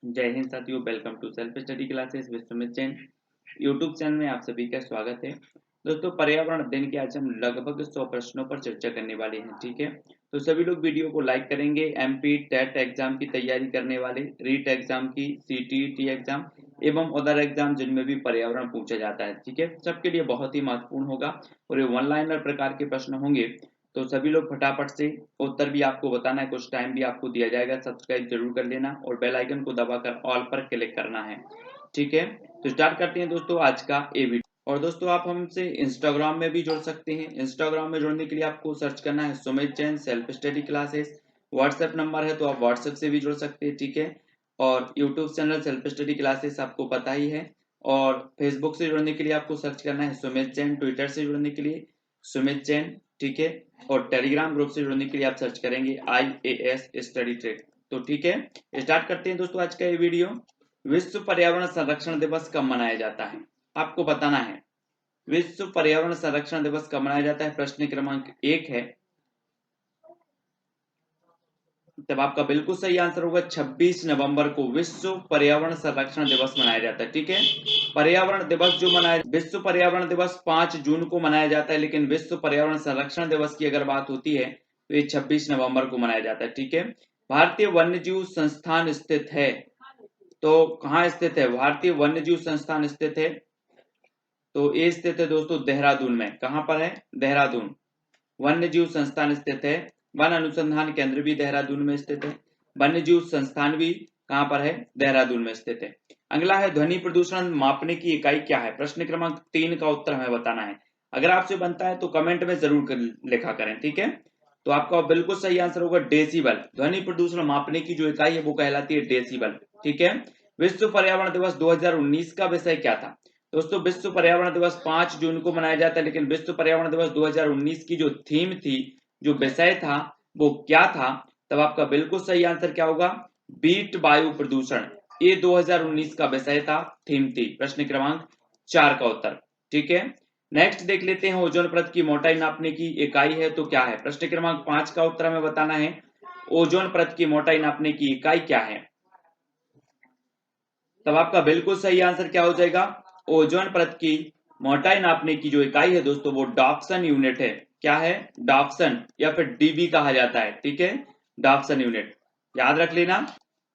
जय हिंद साथियों, welcome to self study classes Vishwamit Jain YouTube channel में आप सभी का स्वागत है। दोस्तों, पर्यावरण अध्ययन के आज हम लगभग 100 प्रश्नों पर चर्चा करने वाले हैं। ठीक है, तो सभी लोग वीडियो को लाइक करेंगे। एमपी टेट एग्जाम की तैयारी करने वाले, रीट एग्जाम की, सीटीईटी एग्जाम एवं अदर एग्जाम जिनमें भी पर्यावरण पूछा जाता है, ठीक है, सबके लिए बहुत ही महत्वपूर्ण होगा और ये वन लाइनर प्रकार के प्रश्न होंगे। तो सभी लोग फटाफट से उत्तर भी आपको बताना है, कुछ टाइम भी आपको दिया जाएगा। सब्सक्राइब जरूर कर लेना और बेल आइकन को दबाकर ऑल पर क्लिक करना है। ठीक है, तो स्टार्ट करते हैं दोस्तों आज का ये वीडियो। और दोस्तों, आप हमसे इंस्टाग्राम में भी जुड़ सकते हैं। इंस्टाग्राम में जुड़ने के लिए आपको सर्च करना है Sumit Jain self study classes. WhatsApp number है तो आप व्हाट्सएप से भी जुड़ सकते हैं। ठीक है, और YouTube channel self study classes आपको पता ही है। और फेसबुक से जुड़ने के लिए आपको सर्च करना है सुमित जैन। ट्विटर से जुड़ने के लिए सुमित जैन। ठीक है, और टेलीग्राम ग्रुप से जुड़ने के लिए आप सर्च करेंगे IAS स्टडी ट्रैक। तो ठीक है, स्टार्ट करते हैं दोस्तों आज का ये वीडियो। विश्व पर्यावरण संरक्षण दिवस कब मनाया जाता है? आपको बताना है विश्व पर्यावरण संरक्षण दिवस कब मनाया जाता है। प्रश्न क्रमांक 1 है, तब आपका बिल्कुल सही आंसर होगा 26 नवंबर को विश्व पर्यावरण संरक्षण दिवस मनाया जाता है। ठीक है, पर्यावरण दिवस जो मनाया, विश्व पर्यावरण दिवस 5 जून को मनाया जाता है, लेकिन विश्व पर्यावरण संरक्षण दिवस की अगर बात होती है तो ये 26 नवंबर को मनाया जाता है। ठीक है, भारतीय वन्यजीव संस्थान स्थित है, तो कहाँ स्थित है? भारतीय वन्यजीव संस्थान स्थित है, तो ये स्थित है दोस्तों देहरादून में। कहाँ पर है? देहरादून। वन्यजीव संस्थान स्थित है। वन अनुसंधान केंद्र भी देहरादून में स्थित है। वन्यजीव संस्थान भी कहाँ पर है? देहरादून में स्थित है। अगला है ध्वनि प्रदूषण मापने की इकाई क्या है? प्रश्न क्रमांक 3 का उत्तर हमें बताना है। अगर आपसे बनता है तो कमेंट में जरूर लिखा करें। ठीक है, तो आपका बिल्कुल सही आंसर होगा डेसिबल। ध्वनि प्रदूषण मापने की जो इकाई है वो कहलाती है डेसिबल। ठीक है, विश्व पर्यावरण दिवस 2019 का विषय क्या था? दोस्तों, विश्व पर्यावरण दिवस 5 जून को मनाया जाता है, लेकिन विश्व पर्यावरण दिवस 2019 की जो थीम थी, जो विषय था, वो क्या था? तब आपका बिल्कुल सही आंसर क्या होगा? बीट वायु प्रदूषण। ये 2019 का विषय था, थीम थी। प्रश्न क्रमांक 4 का उत्तर। ठीक है, नेक्स्ट देख लेते हैं ओजोन परत की मोटाई नापने की इकाई है तो क्या है? प्रश्न क्रमांक 5 का उत्तर हमें बताना है ओजोन परत की मोटाई नापने की इकाई क्या है। तब आपका बिल्कुल सही आंसर क्या हो जाएगा? ओजोन परत की मोटाई नापने की जो इकाई है दोस्तों वो डॉप्सन यूनिट है। क्या है? डॉप्सन, या फिर डीबी कहा जाता है। ठीक है, डॉप्सन यूनिट याद रख लेना।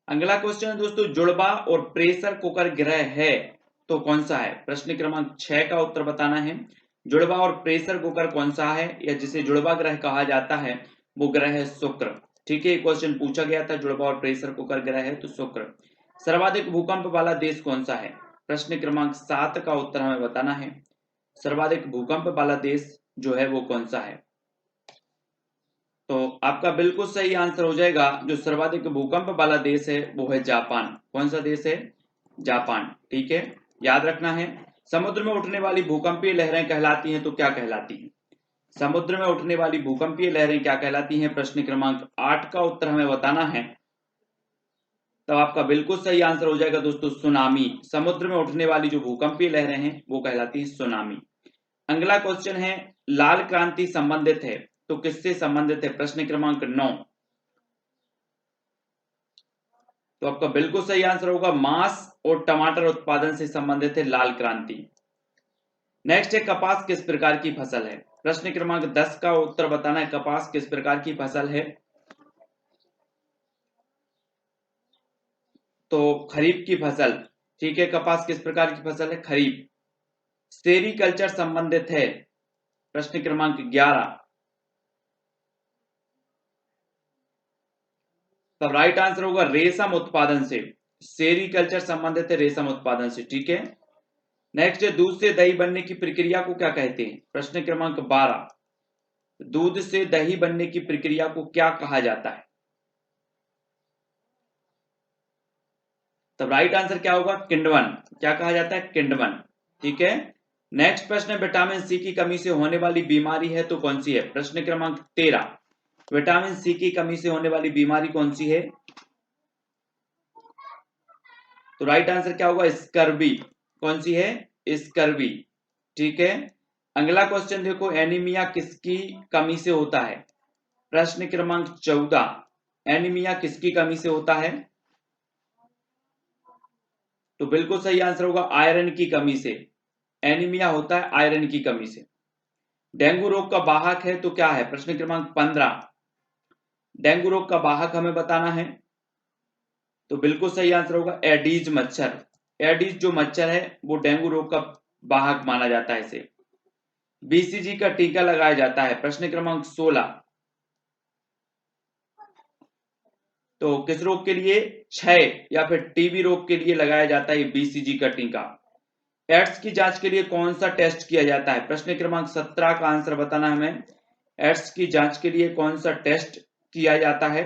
अगला क्वेश्चन है दोस्तों, जुड़वा और प्रेशर कुकर ग्रह है तो कौन सा है? प्रश्न क्रमांक 6 का उत्तर बताना है। जुड़वा और प्रेशर कुकर कौन सा है, या जिसे जुड़वा ग्रह कहा जाता है वो ग्रह है शुक्र। ठीक है, क्वेश्चन पूछा गया था, जुड़वा और प्रेशर कुकर ग्रह है तो शुक्र। सर्वाधिक भूकंप वाला देश कौन सा है? प्रश्न क्रमांक 7 का उत्तर हमें बताना है। सर्वाधिक भूकंप वाला देश जो है वो कौन सा है? तो आपका बिल्कुल सही आंसर हो जाएगा, जो सर्वाधिक भूकंप वाला देश है वो है जापान। कौन सा देश है? जापान। ठीक है, याद रखना है। समुद्र में उठने वाली भूकंपीय लहरें कहलाती हैं तो क्या कहलाती हैं? समुद्र में उठने वाली भूकंपीय लहरें क्या कहलाती हैं? प्रश्न क्रमांक 8 का उत्तर हमें बताना है। तब आपका बिल्कुल सही आंसर हो जाएगा दोस्तों सुनामी। समुद्र में उठने वाली जो भूकंपीय लहरें हैं वो कहलाती है सुनामी। अगला क्वेश्चन है, लाल क्रांति संबंधित है तो किससे संबंधित है? प्रश्न क्रमांक 9। तो आपका बिल्कुल सही आंसर होगा मांस और टमाटर उत्पादन से संबंधित है लाल क्रांति। नेक्स्ट है, कपास किस प्रकार की फसल है? प्रश्न क्रमांक 10 का उत्तर बताना है, कपास किस प्रकार की फसल है? तो खरीफ की फसल। ठीक है, कपास किस प्रकार की फसल है? खरीफ। सेरीकल्चर संबंधित है। प्रश्न क्रमांक 11। तब राइट आंसर होगा रेशम उत्पादन से। सेरीकल्चर संबंधित है रेशम उत्पादन से। ठीक है, नेक्स्ट है, दूध से दही बनने की प्रक्रिया को क्या कहते हैं? प्रश्न क्रमांक 12। दूध से दही बनने की प्रक्रिया को क्या कहा जाता है? तब राइट आंसर क्या होगा? किण्वन। क्या कहा जाता है? किण्वन। ठीक है, नेक्स्ट प्रश्न है, विटामिन सी की कमी से होने वाली बीमारी है तो कौन सी है? प्रश्न क्रमांक 13। विटामिन सी की कमी से होने वाली बीमारी कौन सी है? तो राइट आंसर क्या होगा? स्कर्वी। कौन सी है? स्कर्वी। ठीक है, अगला क्वेश्चन देखो, एनीमिया किसकी कमी से होता है? प्रश्न क्रमांक 14। एनीमिया किसकी कमी से होता है? तो बिल्कुल सही आंसर होगा आयरन की कमी से। एनीमिया होता है आयरन की कमी से। डेंगू रोग का वाहक है तो क्या है? प्रश्न क्रमांक 15। डेंगू रोग का वाहक हमें बताना है। तो बिल्कुल सही आंसर होगा एडीज मच्छर। एडीज जो मच्छर है वो डेंगू रोग का वाहक माना जाता है इसे। बीसीजी का टीका लगाया जाता है। प्रश्न क्रमांक 16। तो किस रोग के लिए? क्षय या फिर टीबी रोग के लिए लगाया जाता है बीसीजी का टीका। एड्स की जांच के लिए कौन सा टेस्ट किया जाता है? प्रश्न क्रमांक 17 का आंसर बताना है हमें। एड्स की जांच के लिए कौन सा टेस्ट किया जाता है?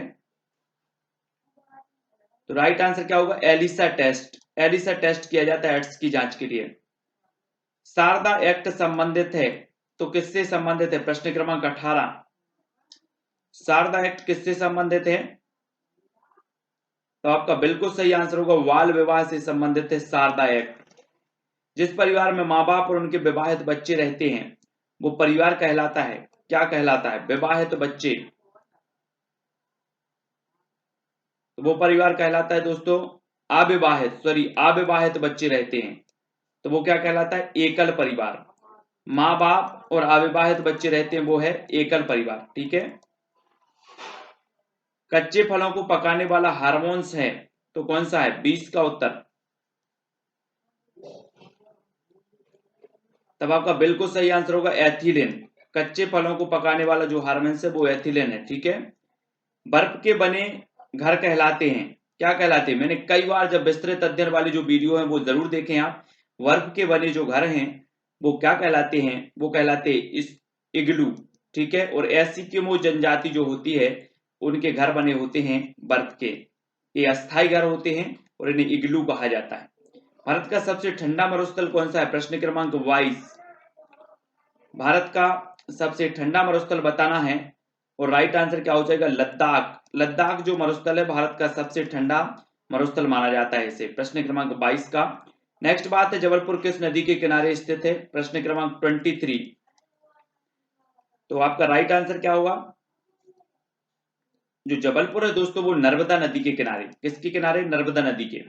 तो राइट आंसर क्या होगा? Elisa test. एलिसा टेस्ट किया जाता है एड्स की जांच के लिए। शारदा एक्ट संबंधित है तो किससे संबंधित है? प्रश्न क्रमांक 18। शारदा एक्ट किससे संबंधित है? तो आपका बिल्कुल सही आंसर होगा बाल विवाह से संबंधित है शारदा एक्ट। जिस परिवार में माँ बाप और उनके विवाहित बच्चे रहते हैं वो परिवार कहलाता है, क्या कहलाता है? विवाहित बच्चे। तो वो परिवार कहलाता है दोस्तों अविवाहित बच्चे रहते हैं तो वो क्या कहलाता है? एकल परिवार। माँ बाप और अविवाहित बच्चे रहते हैं वो है एकल परिवार। ठीक है। कच्चे फलों को पकाने वाला हार्मोन्स है तो कौन सा है? 20 का उत्तर। तब आपका बिल्कुल सही आंसर होगा एथिलीन। कच्चे फलों को पकाने वाला जो हार्मोन है वो एथिलीन है। ठीक है। बर्फ के बने घर कहलाते हैं, क्या कहलाते हैं? मैंने कई बार जब विस्तृत अध्ययन वाली जो वीडियो है वो जरूर देखें आप। बर्फ के बने जो घर हैं वो क्या कहलाते हैं? वो कहलाते इस इग्लू। ठीक है। और एस्किमो जनजाति जो होती है उनके घर बने होते हैं बर्फ के। ये अस्थायी घर होते हैं और इन्हें इग्लू कहा जाता है। भारत का सबसे ठंडा मरुस्थल कौन सा है? प्रश्न क्रमांक 22। भारत का सबसे ठंडा मरुस्थल बताना है और राइट आंसर क्या हो जाएगा? लद्दाख। लद्दाख जो मरुस्थल है भारत का सबसे ठंडा मरुस्थल माना जाता है इसे। प्रश्न क्रमांक 22 का नेक्स्ट बात है जबलपुर किस नदी के किनारे स्थित है? प्रश्न क्रमांक 23। तो आपका राइट आंसर क्या होगा? जो जबलपुर है दोस्तों वो नर्मदा नदी के किनारे। किसके किनारे? नर्मदा नदी के।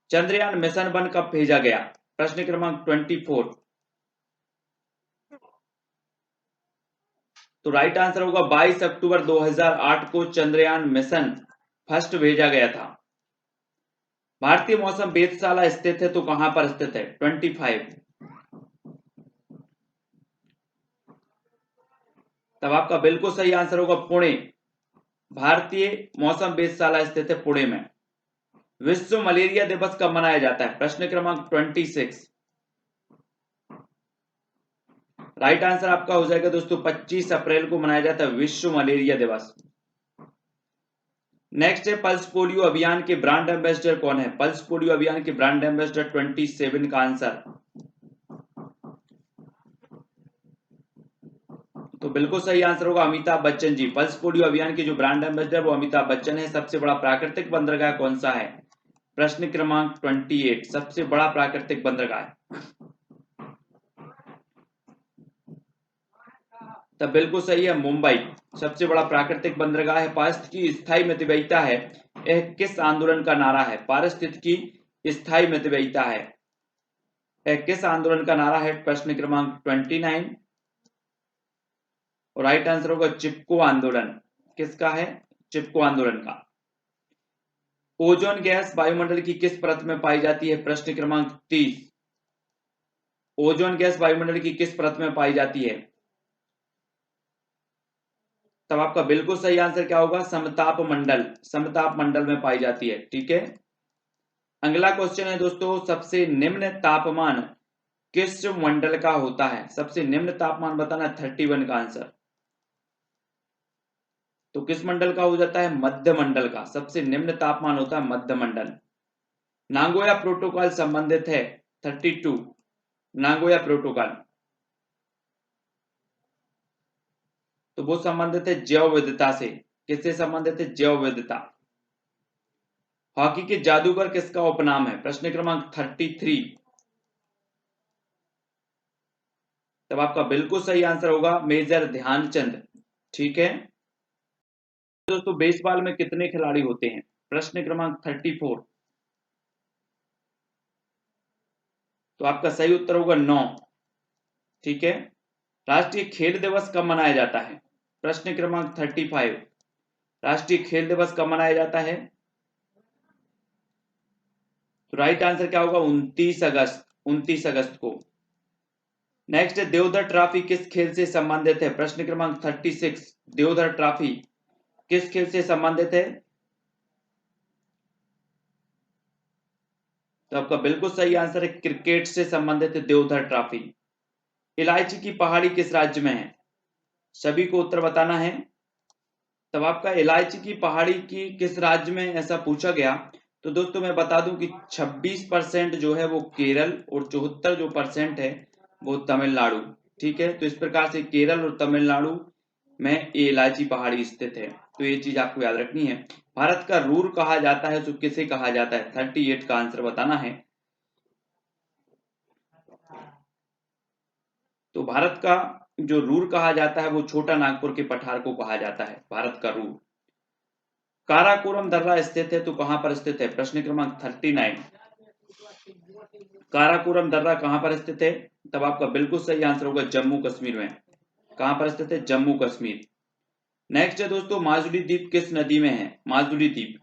चंद्रयान मिशन 1 कब भेजा गया? प्रश्न क्रमांक 24। तो राइट आंसर होगा 22 अक्टूबर 2008 को चंद्रयान मिशन फर्स्ट भेजा गया था। भारतीय मौसम वेधशाला स्थित है तो कहां पर स्थित है? 25। तब आपका बिल्कुल सही आंसर होगा पुणे। भारतीय मौसम वेधशाला स्थित है पुणे में। विश्व मलेरिया दिवस कब मनाया जाता है? प्रश्न क्रमांक 26। राइट आंसर आपका हो जाएगा दोस्तों 25 अप्रैल को मनाया जाता है विश्व मलेरिया दिवस। नेक्स्ट है पल्स पोलियो अभियान के ब्रांड एम्बेसडर कौन है? पल्स पोलियो अभियान के ब्रांड एम्बेसडर 27 का आंसर। तो बिल्कुल सही आंसर होगा अमिताभ बच्चन जी। पल्स पोलियो अभियान के जो ब्रांड एम्बेसडर वो अमिताभ बच्चन है। सबसे बड़ा प्राकृतिक बंदरगाह कौन सा है? प्रश्न क्रमांक 28। सबसे बड़ा प्राकृतिक बंदरगाह। तब बिल्कुल सही है मुंबई सबसे बड़ा प्राकृतिक बंदरगाह है। पारिस्थितिकी स्थायी मितव्ययिता है यह किस आंदोलन का नारा है? पारिस्थितिकी स्थायी मितव्ययिता है यह किस आंदोलन का नारा है? प्रश्न क्रमांक 29। और राइट आंसर होगा चिपको आंदोलन। किसका है? चिपको आंदोलन का। ओजोन गैस वायुमंडल की किस परत में पाई जाती है? प्रश्न क्रमांक 30। ओजोन गैस वायुमंडल की किस परत में पाई जाती है? तब आपका बिल्कुल सही आंसर क्या होगा? समताप मंडल। समताप मंडल में पाई जाती है। ठीक है। अगला क्वेश्चन है दोस्तों सबसे निम्न तापमान किस मंडल का होता है? सबसे निम्न तापमान बताना 31 का आंसर। तो किस मंडल का हो जाता है? मध्य मंडल का। सबसे निम्न तापमान होता है मध्य मंडल। नागोया प्रोटोकॉल संबंधित है 32। नागोया प्रोटोकॉल तो वो संबंधित है जैव विविधता से। किससे संबंधित है? जैव विविधता। हॉकी के जादूगर किसका उपनाम है? प्रश्न क्रमांक 33। तब आपका बिल्कुल सही आंसर होगा मेजर ध्यानचंद। ठीक है दोस्तों बेसबॉल में कितने खिलाड़ी होते हैं? प्रश्न क्रमांक 34। तो आपका सही उत्तर होगा 9। ठीक है। राष्ट्रीय खेल दिवस कब मनाया जाता है? प्रश्न क्रमांक 35। राष्ट्रीय खेल दिवस कब मनाया जाता है? तो राइट आंसर क्या होगा? 29 अगस्त को। नेक्स्ट है देवधर ट्रॉफी किस खेल से संबंधित है? प्रश्न क्रमांक 36। देवधर ट्रॉफी किस खेल से संबंधित है? तो आपका बिल्कुल सही आंसर है क्रिकेट से संबंधित है देवधर ट्रॉफी। इलायची की पहाड़ी किस राज्य में है? सभी को उत्तर बताना है। तब आपका इलायची की पहाड़ी की किस राज्य में ऐसा पूछा गया, तो दोस्तों मैं बता दूं कि 26% जो है वो केरल और 74 जो परसेंट है वो तमिलनाडु। ठीक है, तो इस प्रकार से केरल और तमिलनाडु में ये इलायची पहाड़ी स्थित है, तो ये चीज आपको याद रखनी है। भारत का रूर कहा जाता है तो किसे कहा जाता है? 38 का आंसर बताना है। तो भारत का जो रूर कहा जाता है वो छोटा नागपुर के पठार को कहा जाता है भारत का रूर। काराकोरम दर्रा स्थित है तो कहां पर स्थित है? प्रश्न क्रमांक 39। काराकोरम दर्रा कहां पर स्थित है? तब आपका बिल्कुल सही आंसर होगा जम्मू कश्मीर में। कहां पर स्थित है? जम्मू कश्मीर। नेक्स्ट है दोस्तों माजुली द्वीप किस नदी में है? माजुली द्वीप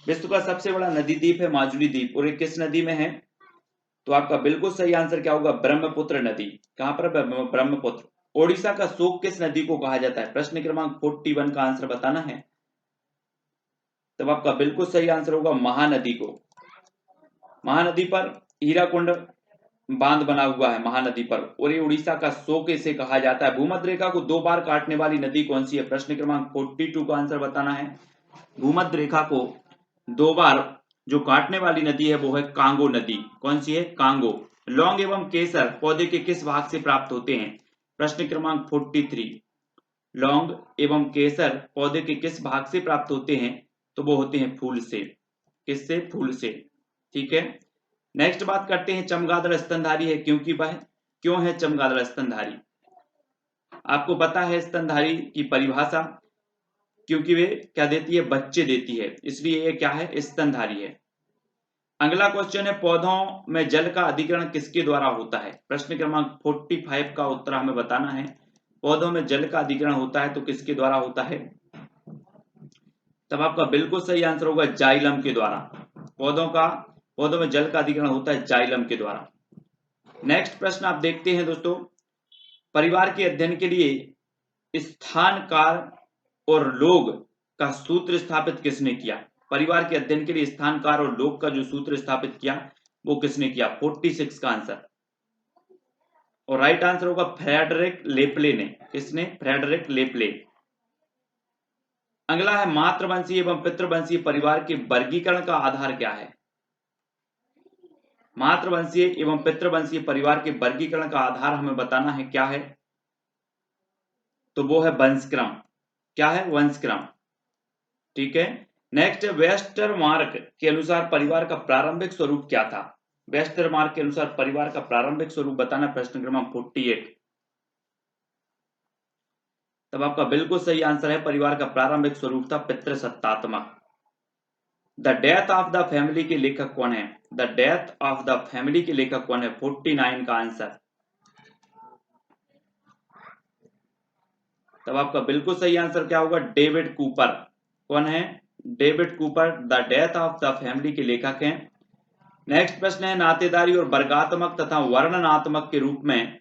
विश्व का सबसे बड़ा नदी द्वीप है माजुली द्वीप, और ये किस नदी में है? तो आपका बिल्कुल सही आंसर क्या होगा? ब्रह्मपुत्र नदी। कहां पर? ब्रह्मपुत्र। ओडिशा का शोक किस नदी को कहा जाता है? प्रश्न क्रमांक 41 का आंसर बताना है। तब आपका बिल्कुल सही आंसर होगा महानदी को। महानदी पर हीराकुंड बांध बना हुआ है महानदी पर, और ये उड़ीसा का शोक इसे कहा जाता है। भूमध्य रेखा को 2 बार काटने वाली नदी कौन सी है? प्रश्न क्रमांक 42 का आंसर बताना है। भूमध्य रेखा को 2 बार जो काटने वाली नदी है वो है कांगो नदी। कौन सी है? कांगो। लौंग एवं केसर पौधे के किस भाग से प्राप्त होते हैं? प्रश्न क्रमांक 43। लौंग एवं केसर पौधे के किस भाग से प्राप्त होते हैं? तो वो होते हैं फूल से। किससे? फूल से। ठीक है। नेक्स्ट बात करते हैं चमगादड़ स्तनधारी है क्योंकि वह क्यों है चमगादड़ स्तनधारी? आपको पता है स्तनधारी की परिभाषा, क्योंकि वे क्या देती है? बच्चे देती है, इसलिए ये क्या है? स्तनधारी है। अगला क्वेश्चन है पौधों में जल का अधिग्रहण किसके द्वारा होता है? प्रश्न क्रमांक 45 का उत्तर हमें बताना है। पौधों में जल का अधिग्रहण होता है तो किसके द्वारा होता है? तब आपका बिल्कुल सही आंसर होगा जाइलम के द्वारा। पौधों में जल का अधिग्रहण होता है जाइलम के द्वारा। नेक्स्ट प्रश्न आप देखते हैं दोस्तों, परिवार के अध्ययन के लिए स्थान काल और लोग का सूत्र स्थापित किसने किया? परिवार के अध्ययन के लिए स्थान काल और लोग का जो सूत्र स्थापित किया वो किसने किया? 46 का आंसर। और राइट आंसर होगा फ्रेडरिक लेपले ने। किसने? फ्रेडरिक लेपले। अगला है मातृवंशीय एवं पितृवंशीय परिवार के वर्गीकरण का आधार क्या है? मातृवंशीय एवं पितृवंशीय परिवार के वर्गीकरण का आधार हमें बताना है क्या है? तो वो है वंशक्रम। क्या है? वंशक्रम। ठीक है। नेक्स्ट वेस्टरमार्क के अनुसार परिवार का प्रारंभिक स्वरूप क्या था? वेस्टरमार्क के अनुसार परिवार का प्रारंभिक स्वरूप बताना। प्रश्न क्रमांक 48। तब आपका बिल्कुल सही आंसर है परिवार का प्रारंभिक स्वरूप था पितृसत्तात्मक। The death of the family के लेखक कौन है? The death of the family के लेखक कौन है? 49 का आंसर। तब आपका बिल्कुल सही आंसर क्या होगा? David Cooper. कौन है? David Cooper the death of the family के लेखक हैं। नेक्स्ट प्रश्न है नातेदारी और वर्गात्मक तथा वर्णनात्मक के रूप में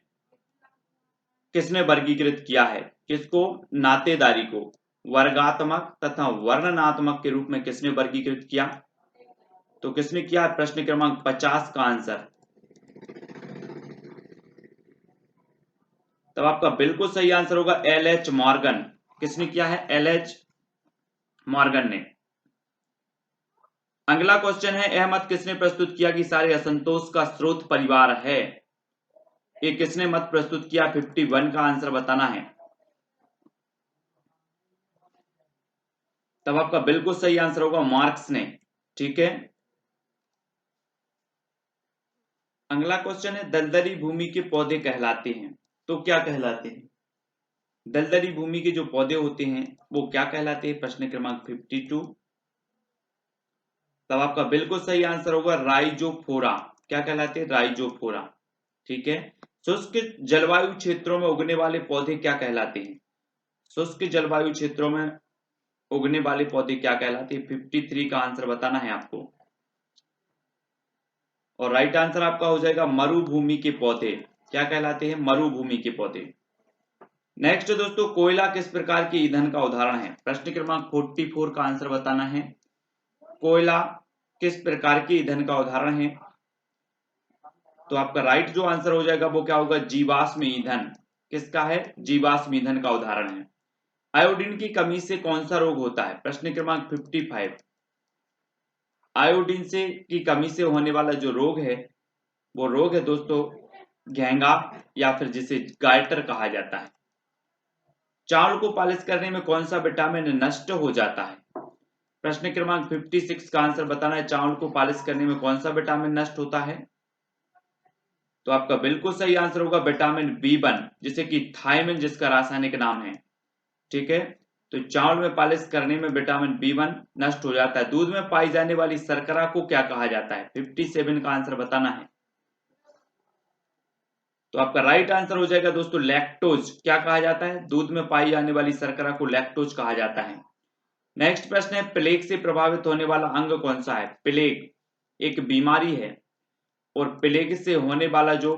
किसने वर्गीकृत किया है? किसको? नातेदारी को वर्गात्मक तथा वर्णनात्मक के रूप में किसने वर्गीकृत किया? तो किसने किया? प्रश्न क्रमांक 50 का आंसर। तब आपका बिल्कुल सही आंसर होगा एल.एच. मॉर्गन। किसने किया है? एल.एच. मॉर्गन ने। अगला क्वेश्चन है यह मत किसने प्रस्तुत किया कि सारे असंतोष का स्रोत परिवार है? ये किसने मत प्रस्तुत किया? 51 का आंसर बताना है। तब आपका बिल्कुल सही आंसर होगा मार्क्स ने। ठीक है। अगला क्वेश्चन है दलदली भूमि के पौधे कहलाते हैं तो क्या कहलाते हैं? दलदली भूमि के जो पौधे होते हैं वो क्या कहलाते हैं? प्रश्न क्रमांक 52। तब आपका बिल्कुल सही आंसर होगा राइजोफोरा। क्या कहलाती है? राइजोफोरा। ठीक है। शुष्क जलवायु क्षेत्रों में उगने वाले पौधे क्या कहलाते हैं? शुष्क जलवायु क्षेत्रों में उगने वाले पौधे क्या कहलाते हैं? 53 का आंसर बताना है आपको। और राइट आंसर आपका हो जाएगा मरुभूमि के पौधे। क्या कहलाते हैं? मरुभूमि के पौधे। नेक्स्ट दोस्तों, कोयला किस प्रकार के ईंधन का उदाहरण है? प्रश्न क्रमांक 44 का आंसर बताना है। कोयला किस प्रकार के ईंधन का उदाहरण है? तो आपका राइट जो आंसर हो जाएगा वो क्या होगा? जीवाश्म ईंधन। किसका है? जीवाश्म ईंधन का उदाहरण है। आयोडीन की कमी से कौन सा रोग होता है? प्रश्न क्रमांक 55। आयोडीन से की कमी से होने वाला जो रोग है वो रोग है दोस्तों घेंगा, या फिर जिसे गायटर कहा जाता है। चावल को पॉलिश करने में कौन सा विटामिन नष्ट हो जाता है? प्रश्न क्रमांक 56 का आंसर बताना है। चावल को पॉलिश करने में कौन सा विटामिन नष्ट होता है? तो आपका बिल्कुल सही आंसर होगा विटामिन B1, जिसे कि थायमिन जिसका रासायनिक नाम है। ठीक है। तो चावल में पॉलिश करने में विटामिन B1 नष्ट हो जाता है। दूध में पाई जाने वाली शर्करा को क्या कहा जाता है? 57 का आंसर बताना है। तो आपका राइट आंसर हो जाएगा दोस्तों लैक्टोज। क्या कहा जाता है? दूध में पाई जाने वाली शर्करा को लैक्टोज कहा जाता है। नेक्स्ट प्रश्न है, प्लेग से प्रभावित होने वाला अंग कौन सा है? प्लेग एक बीमारी है और प्लेग से होने वाला जो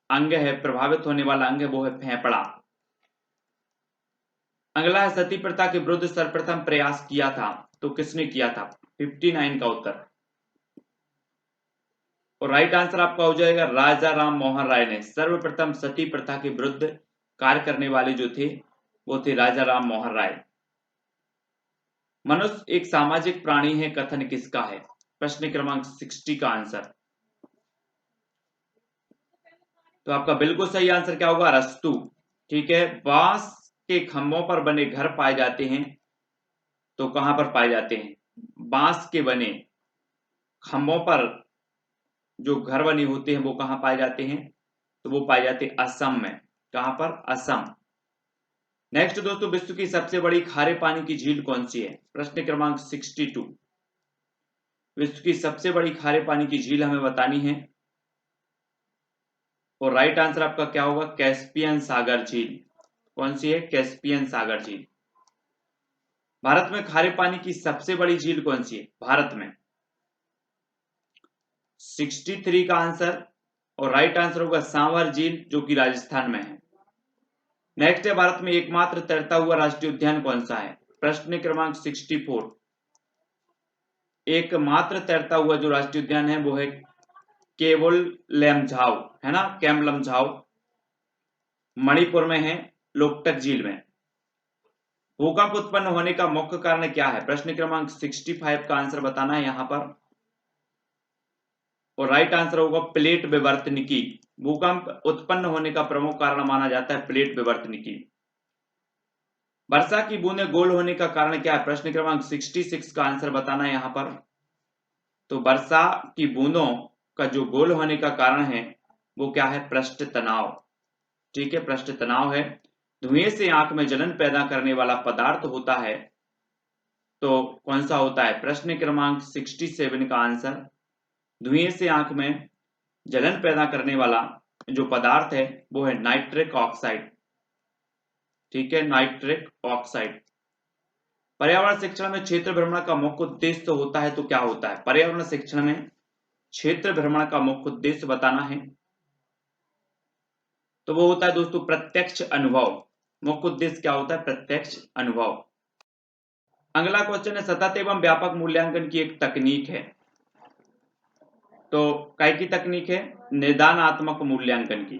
अंग है, प्रभावित होने वाला अंग है, वो है फेफड़ा। अगला है, सती प्रथा के विरुद्ध सर्वप्रथम प्रयास किया था तो किसने किया था? 59 का उत्तर। और राइट आंसर आपका हो जाएगा राजा राम मोहन राय ने। सर्वप्रथम सती प्रथा के विरुद्ध कार्य करने वाले जो थे वो थे राजा राम मोहन राय। मनुष्य एक सामाजिक प्राणी है, कथन किसका है? प्रश्न क्रमांक 60 का आंसर। तो आपका बिल्कुल सही आंसर क्या होगा? अरस्तु। ठीक है। बांस के खंभों पर बने घर पाए जाते हैं तो कहां पर पाए जाते हैं? बांस के बने खंभों पर जो घर बने होते हैं वो कहां पाए जाते हैं? तो वो पाए जाते हैं असम में। कहां पर? असम। नेक्स्ट दोस्तों, विश्व की सबसे बड़ी खारे पानी की झील कौन सी है? प्रश्न क्रमांक 62। विश्व की सबसे बड़ी खारे पानी की झील हमें बतानी है। और राइट आंसर आपका क्या होगा? कैस्पियन सागर झील। कौन सी है? कैस्पियन सागर झील। भारत में खारे पानी की सबसे बड़ी झील कौन सी है? भारत में 63 का आंसर। और राइट आंसर होगा सांवर झील, जो कि राजस्थान में है। नेक्स्ट है, भारत में एकमात्र तैरता हुआ राष्ट्रीय उद्यान कौन सा है? प्रश्न क्रमांक 64। एकमात्र तैरता हुआ जो राष्ट्रीय उद्यान है वो है केवल लेमझाओ, है ना? कैम लमझाओ मणिपुर में है, लोकटक झील में। भूकंप उत्पन्न होने का मुख्य कारण क्या है? प्रश्न क्रमांक 65 का आंसर बताना है यहां पर। और राइट आंसर होगा प्लेट विवर्तनिकी। भूकंप उत्पन्न होने का प्रमुख कारण माना जाता है प्लेट विवर्तनिकी। वर्षा की बूंदें गोल होने का कारण क्या है? प्रश्न क्रमांक 66 का आंसर बताना है यहां पर। तो वर्षा की बूंदों का जो गोल होने का कारण है वो क्या है? पृष्ठ तनाव। ठीक है, पृष्ठ तनाव है। धुएं से आंख में जलन पैदा करने वाला पदार्थ होता है तो कौन सा होता है? प्रश्न क्रमांक 67 का आंसर। धुएं से आंख में जलन पैदा करने वाला जो पदार्थ है वो है नाइट्रिक ऑक्साइड। ठीक है, नाइट्रिक ऑक्साइड। पर्यावरण शिक्षण में क्षेत्र भ्रमण का मुख्य उद्देश्य होता है तो क्या होता है? पर्यावरण शिक्षण में क्षेत्र भ्रमण का मुख्य उद्देश्य बताना है। तो वो होता है दोस्तों प्रत्यक्ष अनुभव। मुख्य उद्देश्य क्या होता है? प्रत्यक्ष अनुभव। अगला क्वेश्चन है, सतत एवं व्यापक मूल्यांकन की एक तकनीक है तो काय की तकनीक है? निदानात्मक मूल्यांकन की।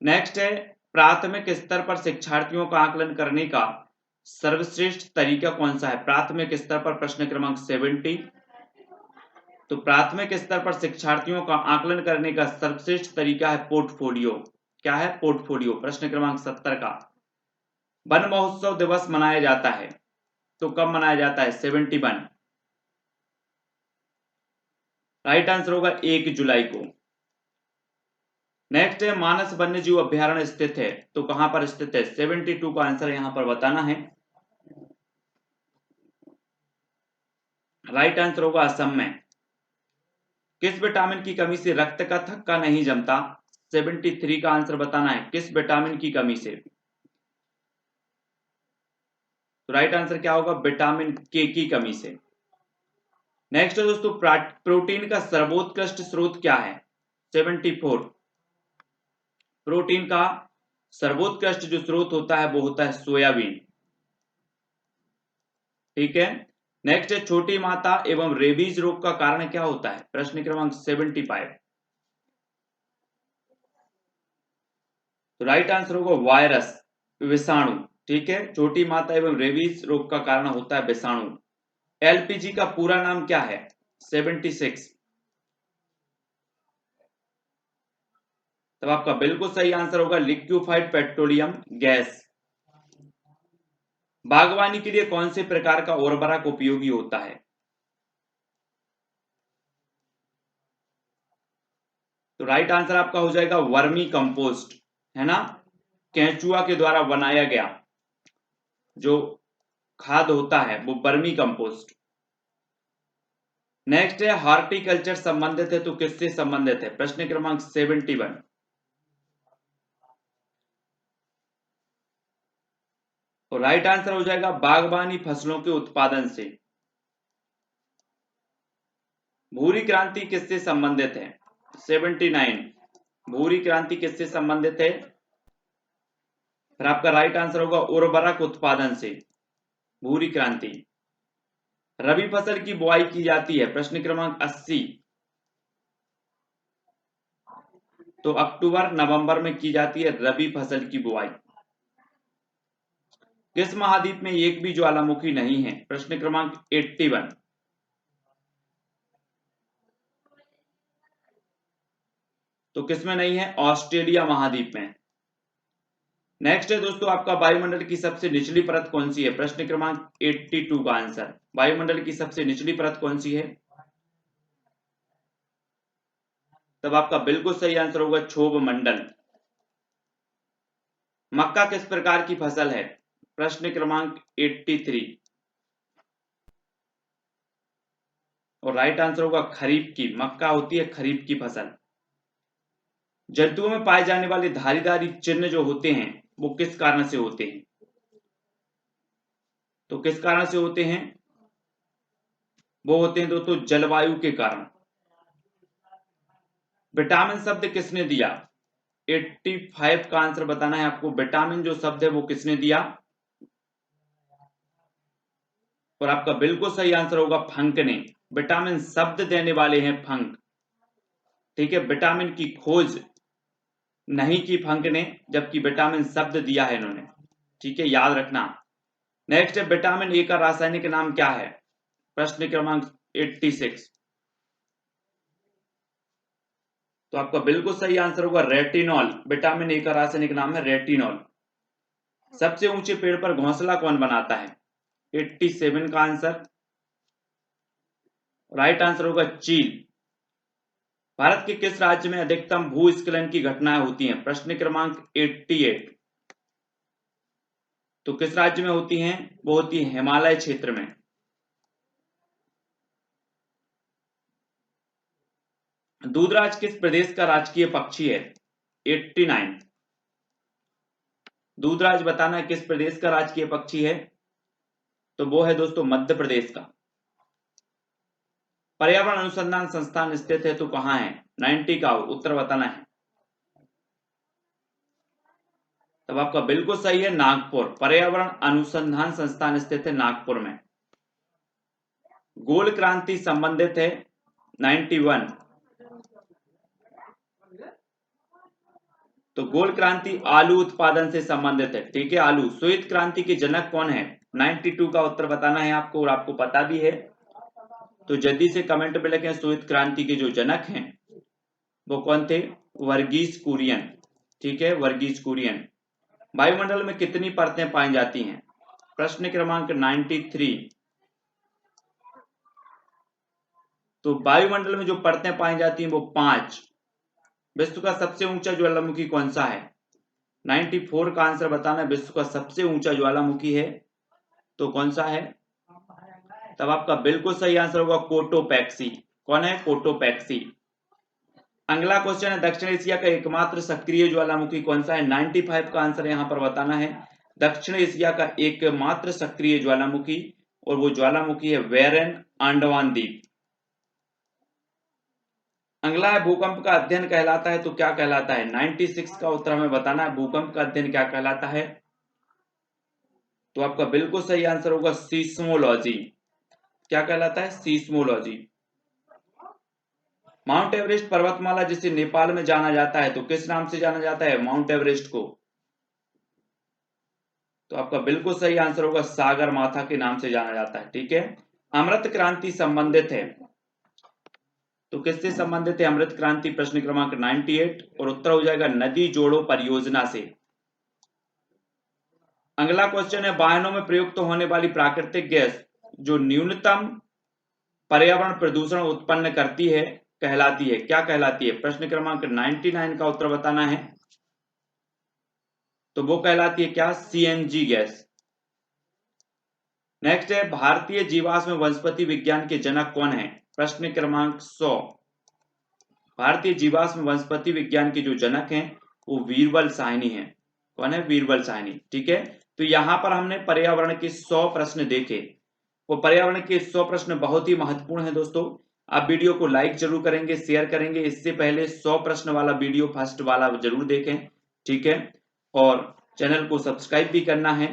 नेक्स्ट है, प्राथमिक स्तर पर शिक्षार्थियों का आकलन करने का सर्वश्रेष्ठ तरीका कौन सा है? प्राथमिक स्तर पर प्रश्न क्रमांक 70। तो प्राथमिक स्तर पर शिक्षार्थियों का आकलन करने का सर्वश्रेष्ठ तरीका है पोर्टफोलियो। क्या है? पोर्टफोलियो। प्रश्न क्रमांक 70 का। वन महोत्सव दिवस मनाया जाता है तो कब मनाया जाता है? 71। राइट आंसर होगा 1 जुलाई को। नेक्स्ट है, मानस वन्य जीव अभ्यारण्य स्थित है तो कहां पर स्थित है? 72 का आंसर यहां पर बताना है। राइट आंसर होगा असम में। किस विटामिन की कमी से रक्त का थक्का नहीं जमता? 73 का आंसर बताना है, किस विटामिन की कमी से? तो राइट आंसर क्या होगा? विटामिन के की कमी से। नेक्स्ट है दोस्तों, प्रोटीन का सर्वोत्कृष्ट स्रोत क्या है? 74। प्रोटीन का सर्वोत्कृष्ट जो स्रोत होता है वो होता है सोयाबीन। ठीक है। नेक्स्ट है, छोटी माता एवं रेबीज रोग का कारण क्या होता है? प्रश्न क्रमांक 75। तो राइट आंसर होगा वायरस, विषाणु। ठीक है, छोटी माता एवं रेबीज रोग का कारण होता है विषाणु। एलपीजी का पूरा नाम क्या है? 76। तब आपका बिल्कुल सही आंसर होगा लिक्विफाइड पेट्रोलियम गैस। बागवानी के लिए कौन से प्रकार का उर्वरक उपयोगी होता है? तो राइट आंसर आपका हो जाएगा वर्मी कंपोस्ट, है ना, केंचुआ के द्वारा बनाया गया जो खाद होता है वो वर्मी कंपोस्ट। नेक्स्ट है, हॉर्टिकल्चर संबंधित है तो किससे संबंधित है? प्रश्न क्रमांक 71। तो राइट आंसर हो जाएगा बागवानी फसलों के उत्पादन से। भूरी क्रांति किससे संबंधित है? 79। भूरी क्रांति किससे संबंधित है? फिर आपका राइट आंसर होगा उर्वरक उत्पादन से, भूरी क्रांति। रबी फसल की बुआई की जाती है, प्रश्न क्रमांक 80। तो अक्टूबर नवंबर में की जाती है रबी फसल की बुआई। किस महाद्वीप में एक भी ज्वालामुखी नहीं है? प्रश्न क्रमांक 81। तो किसमें नहीं है? ऑस्ट्रेलिया महाद्वीप में। नेक्स्ट है दोस्तों, आपका वायुमंडल की सबसे निचली परत कौन सी है? प्रश्न क्रमांक 82 का आंसर, वायुमंडल की सबसे निचली परत कौन सी है? तब आपका बिल्कुल सही आंसर होगा क्षोभ मंडल। मक्का किस प्रकार की फसल है? प्रश्न क्रमांक 83। और राइट आंसर होगा खरीफ की, मक्का होती है खरीफ की फसल। जंतुओं में पाए जाने वाले धारीदारी चिन्ह जो होते हैं वो किस कारण से होते हैं? तो किस कारण से होते हैं? वो होते हैं दोस्तों जलवायु के कारण। विटामिन शब्द किसने दिया? 85 का आंसर बताना है आपको, विटामिन जो शब्द है वो किसने दिया? और आपका बिल्कुल सही आंसर होगा फंक ने। विटामिन शब्द देने वाले हैं फंक। ठीक है, विटामिन की खोज नहीं की फंक ने, जबकि विटामिन शब्द दिया है इन्होंने। ठीक है, याद रखना। नेक्स्ट है, विटामिन ए का रासायनिक नाम क्या है? प्रश्न क्रमांक 86। तो आपका बिल्कुल सही आंसर होगा रेटिनॉल। विटामिन ए का रासायनिक नाम है रेटिनॉल। सबसे ऊंचे पेड़ पर घोंसला कौन बनाता है? 87 का आंसर। राइट आंसर होगा चील। भारत के किस राज्य में अधिकतम भूस्खलन की घटनाएं होती हैं? प्रश्न क्रमांक 88। तो किस राज्य में होती हैं? वो होती है हिमालय क्षेत्र में। दूधराज किस प्रदेश का राजकीय पक्षी है? 89। दूधराज बताना है किस प्रदेश का राजकीय पक्षी है? तो वो है दोस्तों मध्य प्रदेश का। पर्यावरण अनुसंधान संस्थान स्थित है तो कहां है? 90 का उत्तर बताना है। तब आपका बिल्कुल सही है नागपुर। पर्यावरण अनुसंधान संस्थान स्थित है नागपुर में। गोल क्रांति संबंधित है 91। तो गोल क्रांति आलू उत्पादन से संबंधित है। ठीक है, आलू। श्वेत क्रांति के जनक कौन है? 92 का उत्तर बताना है आपको, और आपको पता भी है तो जल्दी से कमेंट में लिखें श्वेत क्रांति के जो जनक हैं वो कौन थे? वर्गीज कुरियन। ठीक है, वर्गीज कुरियन। वायुमंडल में कितनी परतें पाई जाती हैं? प्रश्न क्रमांक 93। तो वायुमंडल में जो परतें पाई जाती हैं वो 5। विश्व का सबसे ऊंचा ज्वालामुखी कौन सा है? 94 का आंसर बताना है। विश्व का सबसे ऊंचा ज्वालामुखी है तो कौन सा है? तब आपका बिल्कुल सही आंसर होगा कोटोपैक्सी। कौन है? कोटोपैक्सी। अगला क्वेश्चन है दक्षिण एशिया का एकमात्र सक्रिय ज्वालामुखी कौन सा है? 95 का आंसर यहां पर बताना है। दक्षिण एशिया का एकमात्र सक्रिय ज्वालामुखी, और वो ज्वालामुखी है वेरन अंडमान द्वीप। अगला है भूकंप का अध्ययन कहलाता है तो क्या कहलाता है? 96 का उत्तर हमें बताना है, भूकंप का अध्ययन क्या कहलाता है? तो आपका बिल्कुल सही आंसर होगा सीस्मोलॉजी। क्या कहलाता है? सीस्मोलॉजी। माउंट एवरेस्ट पर्वतमाला जिसे नेपाल में जाना जाता है तो किस नाम से जाना जाता है माउंट एवरेस्ट को? तो आपका बिल्कुल सही आंसर होगा सागर माथा के नाम से जाना जाता है। ठीक है। अमृत क्रांति संबंधित है तो किससे संबंधित है अमृत क्रांति? प्रश्न क्रमांक 98, और उत्तर हो जाएगा नदी जोड़ो परियोजना से। अगला क्वेश्चन है वाहनों में प्रयुक्त होने वाली प्राकृतिक गैस जो न्यूनतम पर्यावरण प्रदूषण उत्पन्न करती है कहलाती है, क्या कहलाती है? प्रश्न क्रमांक 99 का उत्तर बताना है। तो वो कहलाती है क्या? CNG gas. नेक्स्ट है भारतीय जीवाश्म वनस्पति विज्ञान के जनक कौन है? प्रश्न क्रमांक 100। भारतीय जीवाश्म वनस्पति विज्ञान के जो जनक हैं वो वीरबल साहनी हैं। कौन है? वीरबल साहनी। ठीक है। तो यहां पर हमने पर्यावरण के 100 प्रश्न देखे। वो पर्यावरण के 100 प्रश्न बहुत ही महत्वपूर्ण है दोस्तों। आप वीडियो को लाइक जरूर करेंगे, शेयर करेंगे। इससे पहले 100 प्रश्न वाला वीडियो फर्स्ट वाला जरूर देखें। ठीक है। और चैनल को सब्सक्राइब भी करना है।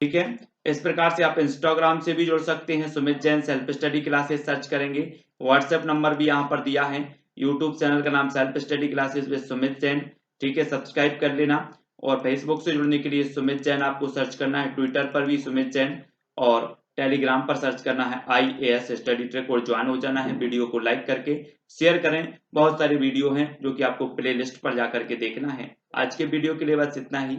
ठीक है। इस प्रकार से आप इंस्टाग्राम से भी जुड़ सकते हैं, Sumit Jain self study classes search करेंगे। व्हाट्सएप नंबर भी यहाँ पर दिया है। यूट्यूब चैनल का नाम self study classes with Sumit Jain. ठीक है, सब्सक्राइब कर लेना। और फेसबुक से जुड़ने के लिए सुमित जैन आपको सर्च करना है, ट्विटर पर भी सुमित जैन, और टेलीग्राम पर सर्च करना है IAS स्टडी ट्रैक, और ज्वाइन हो जाना है। वीडियो को लाइक करके शेयर करें। बहुत सारे वीडियो हैं जो कि आपको प्ले लिस्ट पर जाकर के देखना है। आज के वीडियो के लिए बस इतना ही।